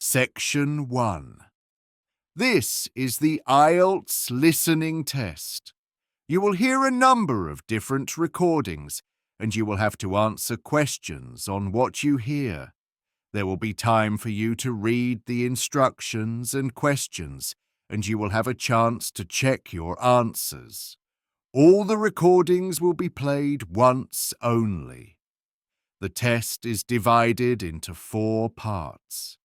Section 1. This is the IELTS Listening Test. You will hear a number of different recordings, and you will have to answer questions on what you hear. There will be time for you to read the instructions and questions, and you will have a chance to check your answers. All the recordings will be played once only. The test is divided into 4 parts.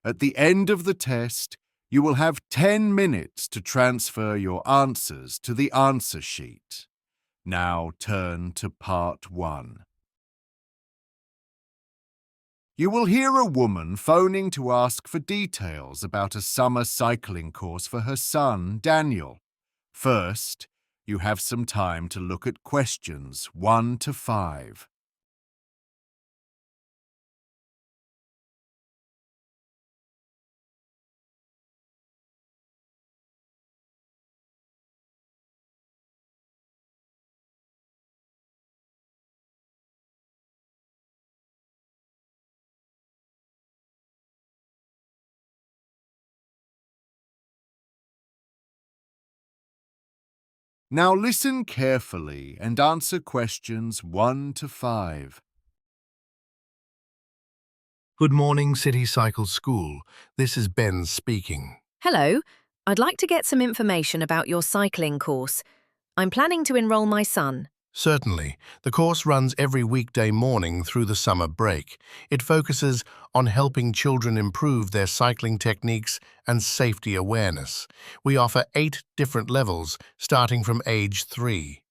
At the end of the test, you will have 10 minutes to transfer your answers to the answer sheet. Now turn to part 1. You will hear a woman phoning to ask for details about a summer cycling course for her son, Daniel. First, you have some time to look at questions 1 to 5. Now listen carefully and answer questions 1 to 5. Good morning, City Cycle School. This is Ben speaking. Hello, I'd like to get some information about your cycling course. I'm planning to enroll my son. Certainly. The course runs every weekday morning through the summer break. It focuses on helping children improve their cycling techniques and safety awareness. We offer 8 different levels, starting from age 3.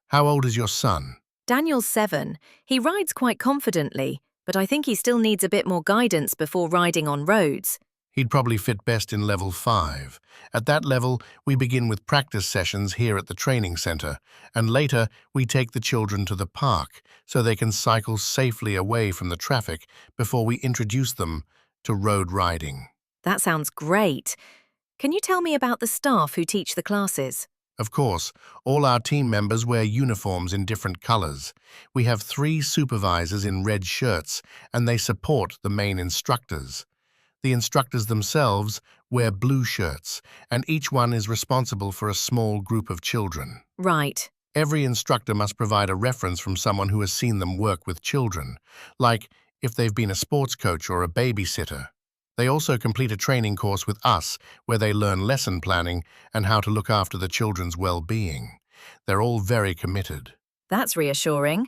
How old is your son? Daniel's 7. He rides quite confidently, but I think he still needs a bit more guidance before riding on roads. He'd probably fit best in level 5. At that level, we begin with practice sessions here at the training center, and later we take the children to the park so they can cycle safely away from the traffic before we introduce them to road riding. That sounds great. Can you tell me about the staff who teach the classes? Of course, all our team members wear uniforms in different colors. We have 3 supervisors in red shirts, and they support the main instructors. The instructors themselves wear blue shirts, and each one is responsible for a small group of children. Right. Every instructor must provide a reference from someone who has seen them work with children, like if they've been a sports coach or a babysitter. They also complete a training course with us where they learn lesson planning and how to look after the children's well-being. They're all very committed. That's reassuring.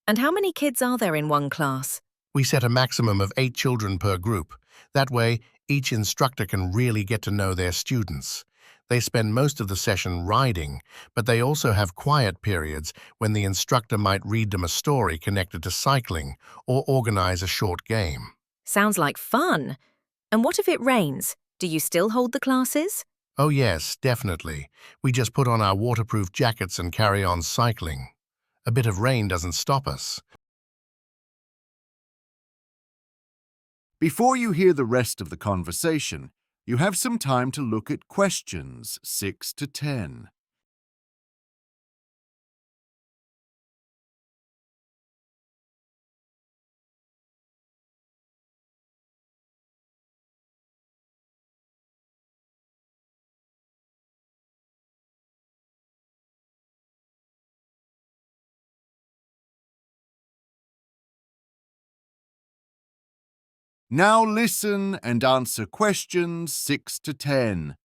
And how many kids are there in one class? We set a maximum of 8 children per group. That way, each instructor can really get to know their students. They spend most of the session riding, but they also have quiet periods when the instructor might read them a story connected to cycling or organize a short game. Sounds like fun. And what if it rains? Do you still hold the classes? Oh yes, definitely. We just put on our waterproof jackets and carry on cycling. A bit of rain doesn't stop us. Before you hear the rest of the conversation, you have some time to look at questions 6 to 10. Now listen and answer questions 6 to 10.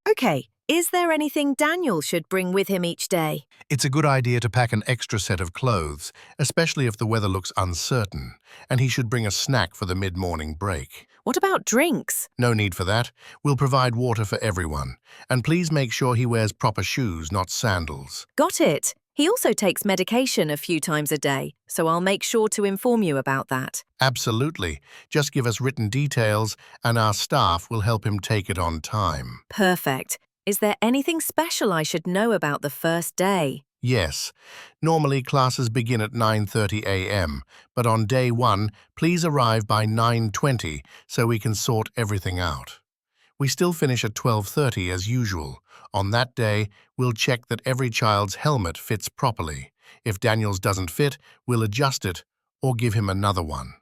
Okay, is there anything Daniel should bring with him each day? It's a good idea to pack an extra set of clothes, especially if the weather looks uncertain, and he should bring a snack for the mid-morning break. What about drinks? No need for that. We'll provide water for everyone. And please make sure he wears proper shoes, not sandals. Got it. He also takes medication a few times a day, so I'll make sure to inform you about that. Absolutely. Just give us written details, and our staff will help him take it on time. Perfect. Is there anything special I should know about the first day? Yes. Normally, classes begin at 9:30 a.m., but on day 1, please arrive by 9:20 so we can sort everything out. We still finish at 12:30 as usual. On that day, we'll check that every child's helmet fits properly. If Daniel's doesn't fit, we'll adjust it or give him another one.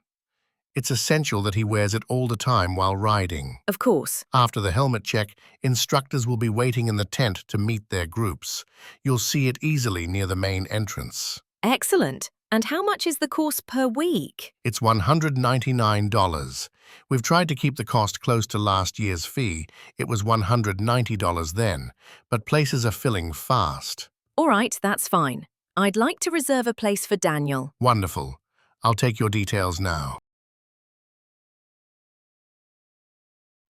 It's essential that he wears it all the time while riding. Of course. After the helmet check, instructors will be waiting in the tent to meet their groups. You'll see it easily near the main entrance. Excellent. And how much is the course per week? It's $199. We've tried to keep the cost close to last year's fee. It was $190 then, but places are filling fast. All right, that's fine. I'd like to reserve a place for Daniel. Wonderful. I'll take your details now.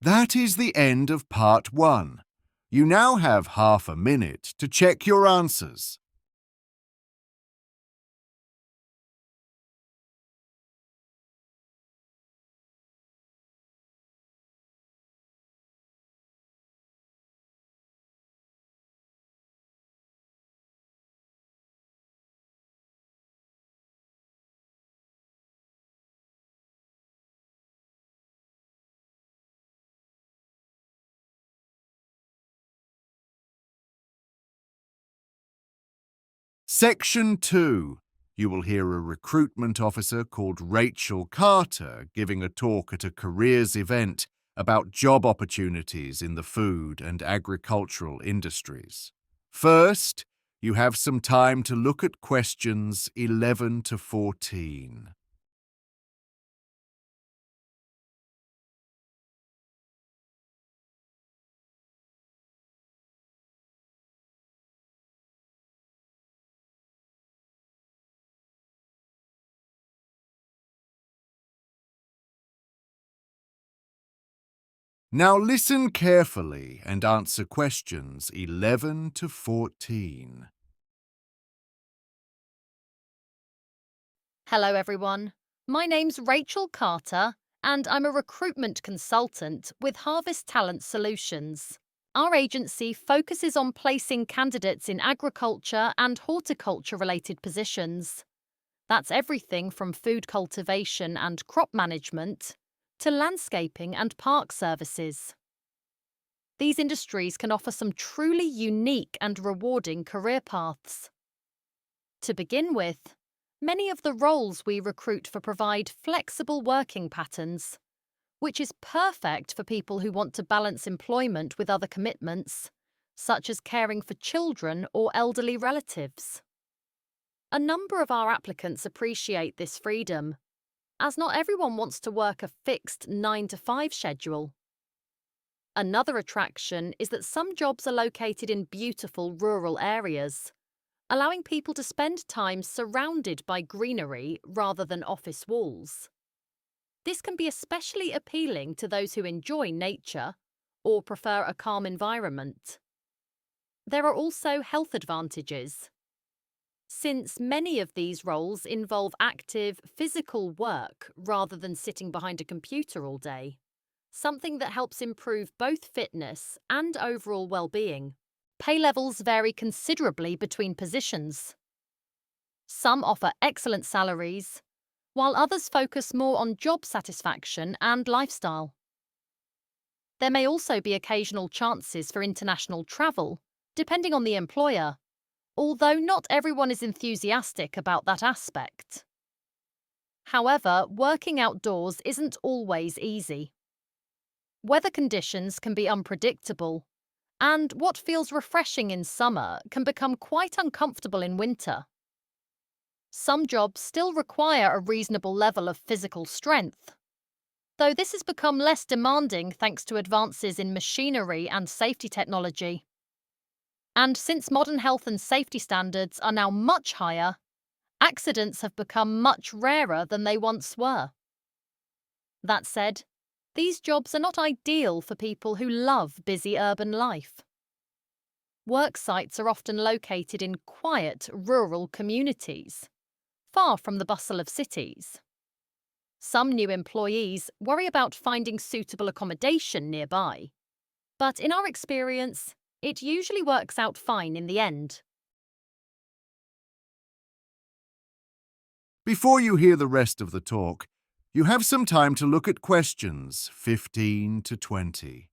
That is the end of part 1. You now have half a minute to check your answers. Section 2. You will hear a recruitment officer called Rachel Carter giving a talk at a careers event about job opportunities in the food and agricultural industries. First, you have some time to look at questions 11 to 14. Now listen carefully and answer questions 11 to 14. Hello everyone, my name's Rachel Carter and I'm a recruitment consultant with Harvest Talent Solutions. Our agency focuses on placing candidates in agriculture and horticulture-related positions. That's everything from food cultivation and crop management to landscaping and park services. These industries can offer some truly unique and rewarding career paths. To begin with, many of the roles we recruit for provide flexible working patterns, which is perfect for people who want to balance employment with other commitments, such as caring for children or elderly relatives. A number of our applicants appreciate this freedom, as not everyone wants to work a fixed 9-to-5 schedule. Another attraction is that some jobs are located in beautiful rural areas, allowing people to spend time surrounded by greenery rather than office walls. This can be especially appealing to those who enjoy nature or prefer a calm environment. There are also health advantages. Since many of these roles involve active, physical work rather than sitting behind a computer all day, something that helps improve both fitness and overall well-being. Pay levels vary considerably between positions. Some offer excellent salaries, while others focus more on job satisfaction and lifestyle. There may also be occasional chances for international travel, depending on the employer, although not everyone is enthusiastic about that aspect. However, working outdoors isn't always easy. Weather conditions can be unpredictable, and what feels refreshing in summer can become quite uncomfortable in winter. Some jobs still require a reasonable level of physical strength, though this has become less demanding thanks to advances in machinery and safety technology. And since modern health and safety standards are now much higher, accidents have become much rarer than they once were. That said, these jobs are not ideal for people who love busy urban life. Work sites are often located in quiet, rural communities, far from the bustle of cities. Some new employees worry about finding suitable accommodation nearby, but in our experience, it usually works out fine in the end. Before you hear the rest of the talk, you have some time to look at questions 15 to 20.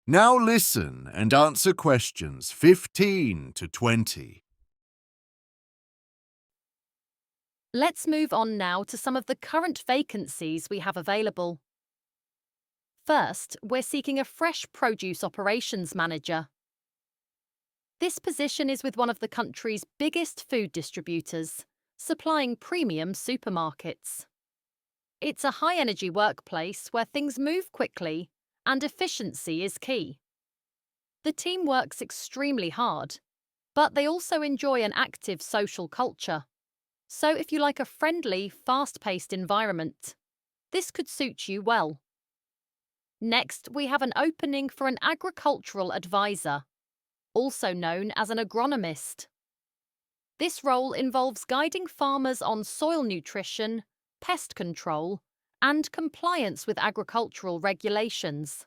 Now listen and answer questions 15 to 20. Let's move on now to some of the current vacancies we have available. First, we're seeking a fresh produce operations manager. This position is with one of the country's biggest food distributors, supplying premium supermarkets. It's a high-energy workplace where things move quickly and efficiency is key. The team works extremely hard, but they also enjoy an active social culture. So if you like a friendly, fast-paced environment, this could suit you well. Next, we have an opening for an agricultural advisor, also known as an agronomist. This role involves guiding farmers on soil nutrition, pest control, and compliance with agricultural regulations.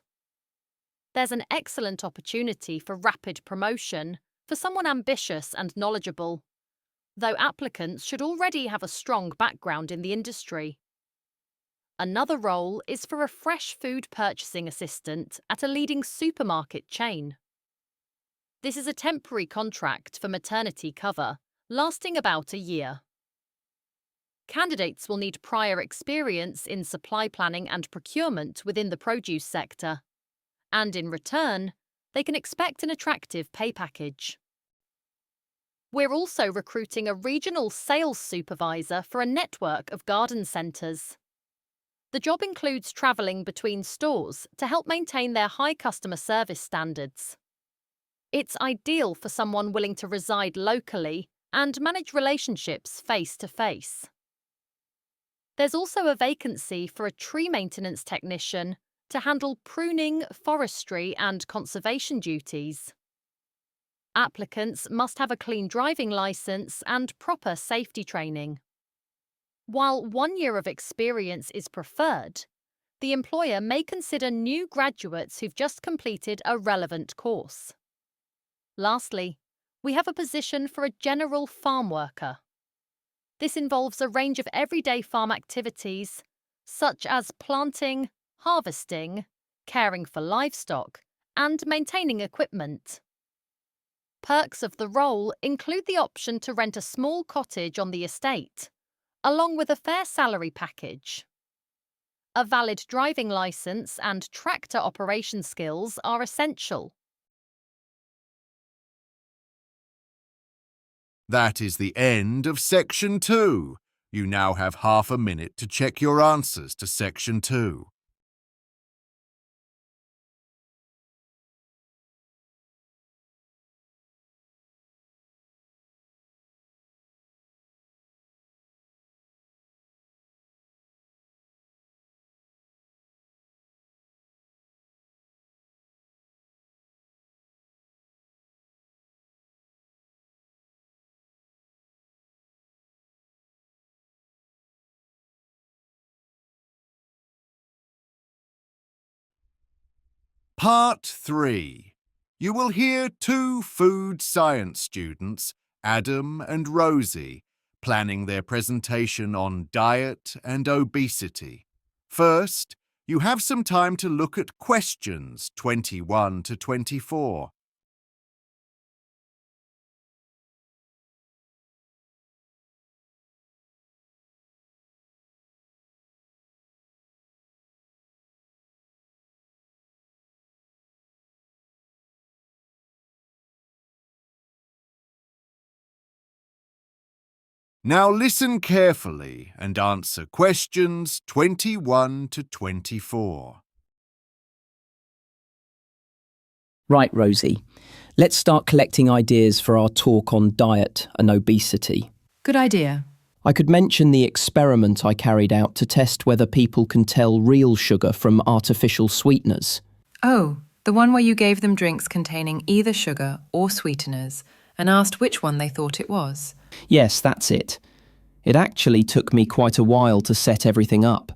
There's an excellent opportunity for rapid promotion for someone ambitious and knowledgeable, though applicants should already have a strong background in the industry. Another role is for a fresh food purchasing assistant at a leading supermarket chain. This is a temporary contract for maternity cover, lasting about a year. Candidates will need prior experience in supply planning and procurement within the produce sector, and in return, they can expect an attractive pay package. We're also recruiting a regional sales supervisor for a network of garden centres. The job includes travelling between stores to help maintain their high customer service standards. It's ideal for someone willing to reside locally and manage relationships face-to-face. There's also a vacancy for a tree maintenance technician to handle pruning, forestry and conservation duties. Applicants must have a clean driving licence and proper safety training. While 1 year of experience is preferred, the employer may consider new graduates who've just completed a relevant course. Lastly, we have a position for a general farm worker. This involves a range of everyday farm activities, such as planting, harvesting, caring for livestock, and maintaining equipment. Perks of the role include the option to rent a small cottage on the estate, along with a fair salary package. A valid driving licence and tractor operation skills are essential. That is the end of Section 2. You now have half a minute to check your answers to Section 2. Part 3. You will hear two food science students, Adam and Rosie, planning their presentation on diet and obesity. First, you have some time to look at questions 21 to 24. Now listen carefully and answer questions 21 to 24. Right, Rosie. Let's start collecting ideas for our talk on diet and obesity. Good idea. I could mention the experiment I carried out to test whether people can tell real sugar from artificial sweeteners. Oh, the one where you gave them drinks containing either sugar or sweeteners and asked which one they thought it was. Yes, that's it. It actually took me quite a while to set everything up,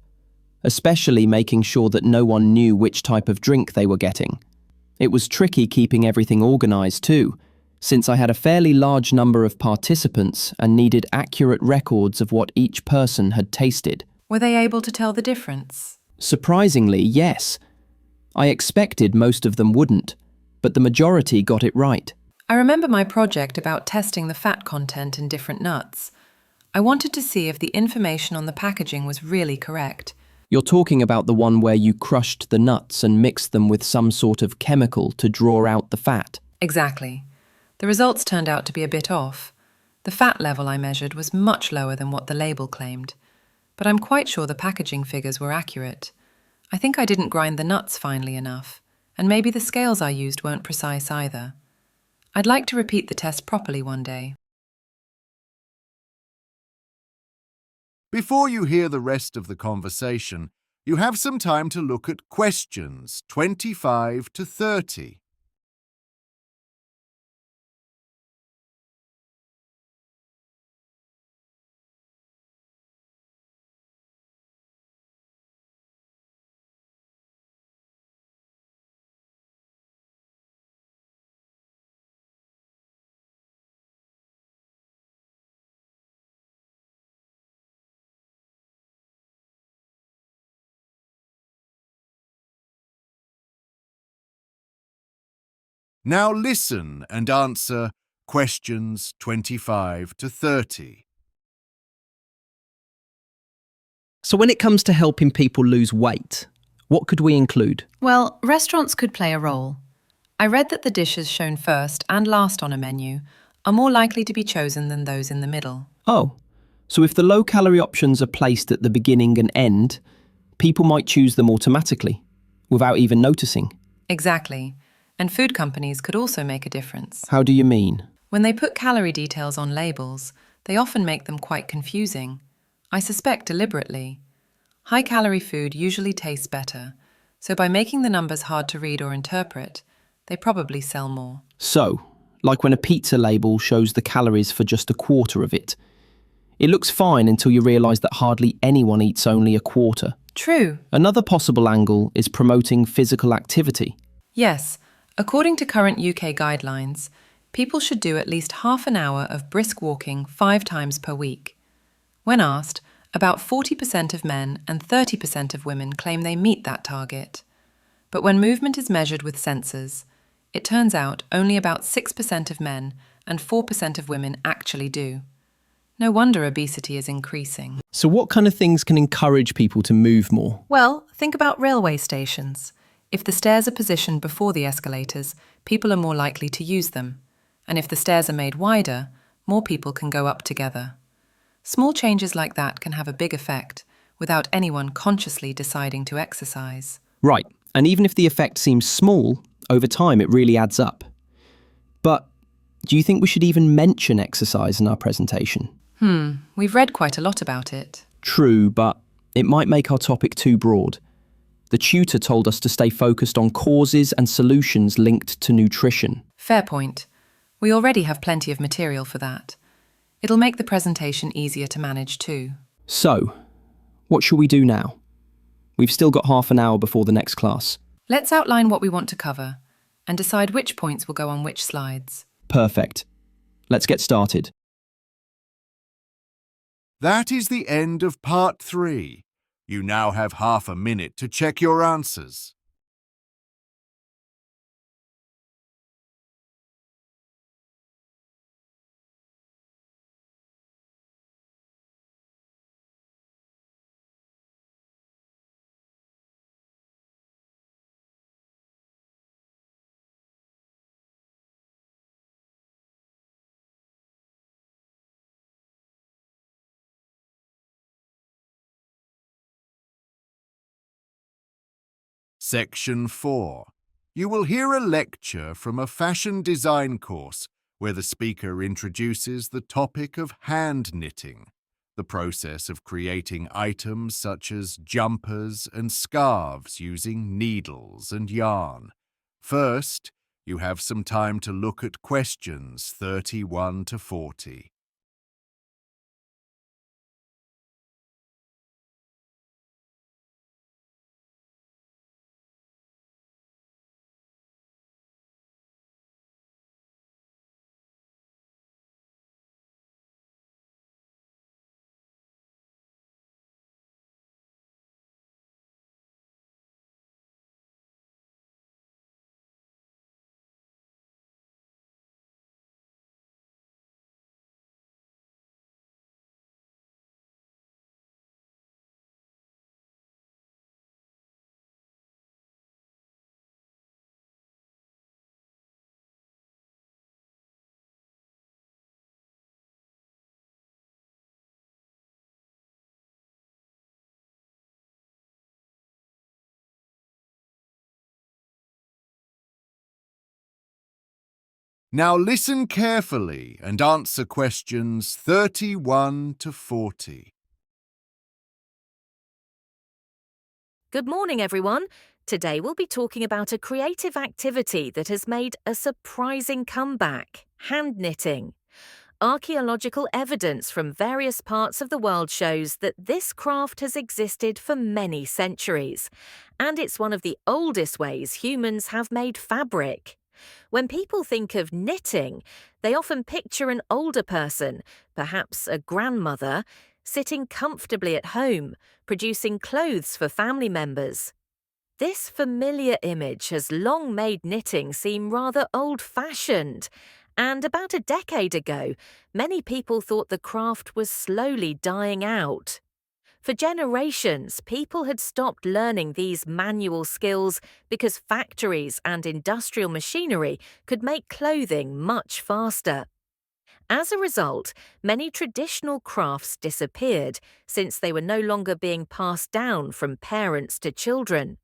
especially making sure that no one knew which type of drink they were getting. It was tricky keeping everything organised too, since I had a fairly large number of participants and needed accurate records of what each person had tasted. Were they able to tell the difference? Surprisingly, yes. I expected most of them wouldn't, but the majority got it right. I remember my project about testing the fat content in different nuts. I wanted to see if the information on the packaging was really correct. You're talking about the one where you crushed the nuts and mixed them with some sort of chemical to draw out the fat. Exactly. The results turned out to be a bit off. The fat level I measured was much lower than what the label claimed. But I'm quite sure the packaging figures were accurate. I think I didn't grind the nuts finely enough, and maybe the scales I used weren't precise either. I'd like to repeat the test properly one day. Before you hear the rest of the conversation, you have some time to look at questions 25 to 30. Now listen and answer questions 25 to 30. So when it comes to helping people lose weight, what could we include? Well, restaurants could play a role. I read that the dishes shown first and last on a menu are more likely to be chosen than those in the middle. Oh, so if the low-calorie options are placed at the beginning and end, people might choose them automatically, without even noticing. Exactly. And food companies could also make a difference. How do you mean? When they put calorie details on labels, they often make them quite confusing. I suspect deliberately. High-calorie food usually tastes better, so by making the numbers hard to read or interpret, they probably sell more. So, like when a pizza label shows the calories for just a quarter of it. It looks fine until you realise that hardly anyone eats only a quarter. True. Another possible angle is promoting physical activity. Yes, according to current UK guidelines, people should do at least half an hour of brisk walking 5 times per week. When asked, about 40% of men and 30% of women claim they meet that target. But when movement is measured with sensors, it turns out only about 6% of men and 4% of women actually do. No wonder obesity is increasing. So what kind of things can encourage people to move more? Well, think about railway stations. If the stairs are positioned before the escalators, people are more likely to use them. And if the stairs are made wider, more people can go up together. Small changes like that can have a big effect without anyone consciously deciding to exercise. Right, and even if the effect seems small, over time it really adds up. But do you think we should even mention exercise in our presentation? We've read quite a lot about it. True, but it might make our topic too broad. The tutor told us to stay focused on causes and solutions linked to nutrition. Fair point. We already have plenty of material for that. It'll make the presentation easier to manage too. So, what shall we do now? We've still got half an hour before the next class. Let's outline what we want to cover and decide which points will go on which slides. Perfect. Let's get started. That is the end of part 3. You now have half a minute to check your answers. Section 4. You will hear a lecture from a fashion design course where the speaker introduces the topic of hand knitting, the process of creating items such as jumpers and scarves using needles and yarn. First, you have some time to look at questions 31 to 40. Now listen carefully and answer questions 31 to 40. Good morning, everyone. Today we'll be talking about a creative activity that has made a surprising comeback: hand knitting. Archaeological evidence from various parts of the world shows that this craft has existed for many centuries, and it's one of the oldest ways humans have made fabric. When people think of knitting, they often picture an older person, perhaps a grandmother, sitting comfortably at home, producing clothes for family members. This familiar image has long made knitting seem rather old-fashioned, and about a decade ago, many people thought the craft was slowly dying out. For generations, people had stopped learning these manual skills because factories and industrial machinery could make clothing much faster. As a result, many traditional crafts disappeared since they were no longer being passed down from parents to children.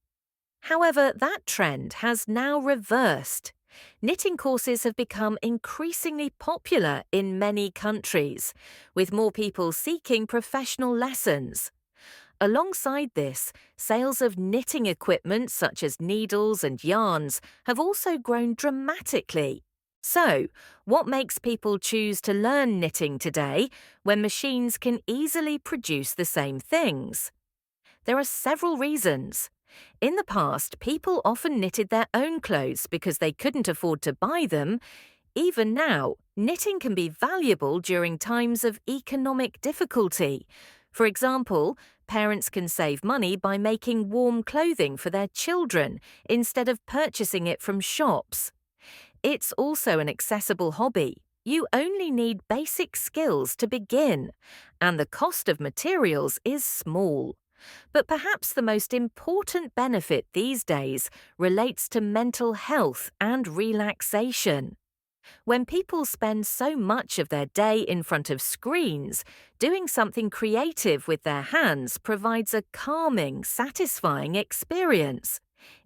However, that trend has now reversed. Knitting courses have become increasingly popular in many countries, with more people seeking professional lessons. Alongside this, sales of knitting equipment such as needles and yarns have also grown dramatically. So, what makes people choose to learn knitting today when machines can easily produce the same things? There are several reasons. In the past, people often knitted their own clothes because they couldn't afford to buy them. Even now, knitting can be valuable during times of economic difficulty. For example, parents can save money by making warm clothing for their children instead of purchasing it from shops. It's also an accessible hobby. You only need basic skills to begin, and the cost of materials is small. But perhaps the most important benefit these days relates to mental health and relaxation. When people spend so much of their day in front of screens, doing something creative with their hands provides a calming, satisfying experience.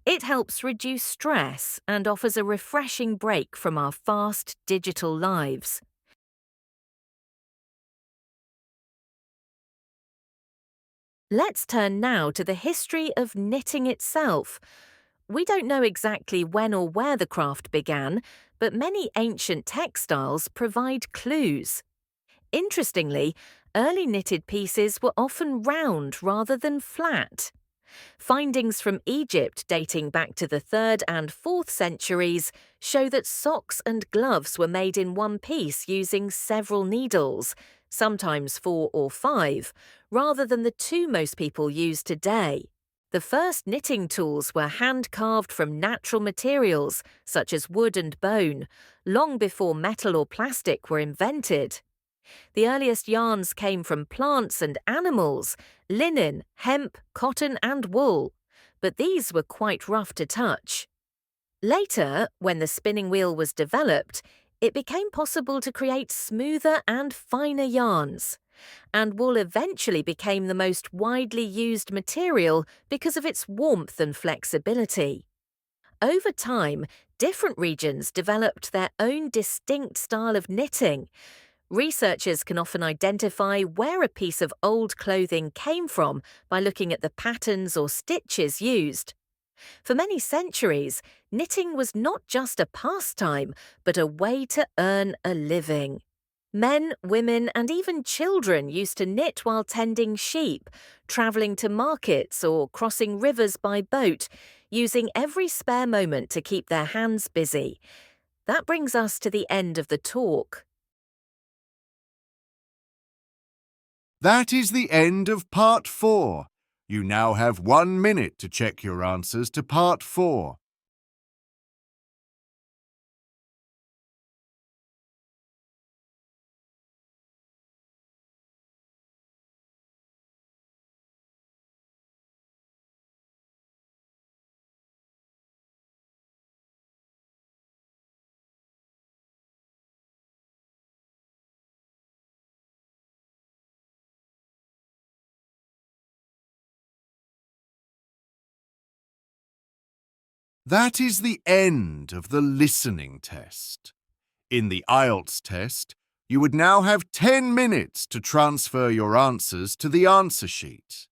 It helps reduce stress and offers a refreshing break from our fast digital lives. Let's turn now to the history of knitting itself. We don't know exactly when or where the craft began, but many ancient textiles provide clues. Interestingly, early knitted pieces were often round rather than flat. Findings from Egypt dating back to the 3rd and 4th centuries show that socks and gloves were made in one piece using several needles, sometimes 4 or 5, rather than the 2 most people use today. The first knitting tools were hand-carved from natural materials, such as wood and bone, long before metal or plastic were invented. The earliest yarns came from plants and animals: linen, hemp, cotton and wool, but these were quite rough to touch. Later, when the spinning wheel was developed, it became possible to create smoother and finer yarns, and wool eventually became the most widely used material because of its warmth and flexibility. Over time, different regions developed their own distinct style of knitting. Researchers can often identify where a piece of old clothing came from by looking at the patterns or stitches used. For many centuries, knitting was not just a pastime, but a way to earn a living. Men, women, and even children used to knit while tending sheep, travelling to markets, or crossing rivers by boat, using every spare moment to keep their hands busy. That brings us to the end of the talk. That is the end of Part 4. You now have 1 minute to check your answers to Part 4. That is the end of the listening test. In the IELTS test, you would now have 10 minutes to transfer your answers to the answer sheet.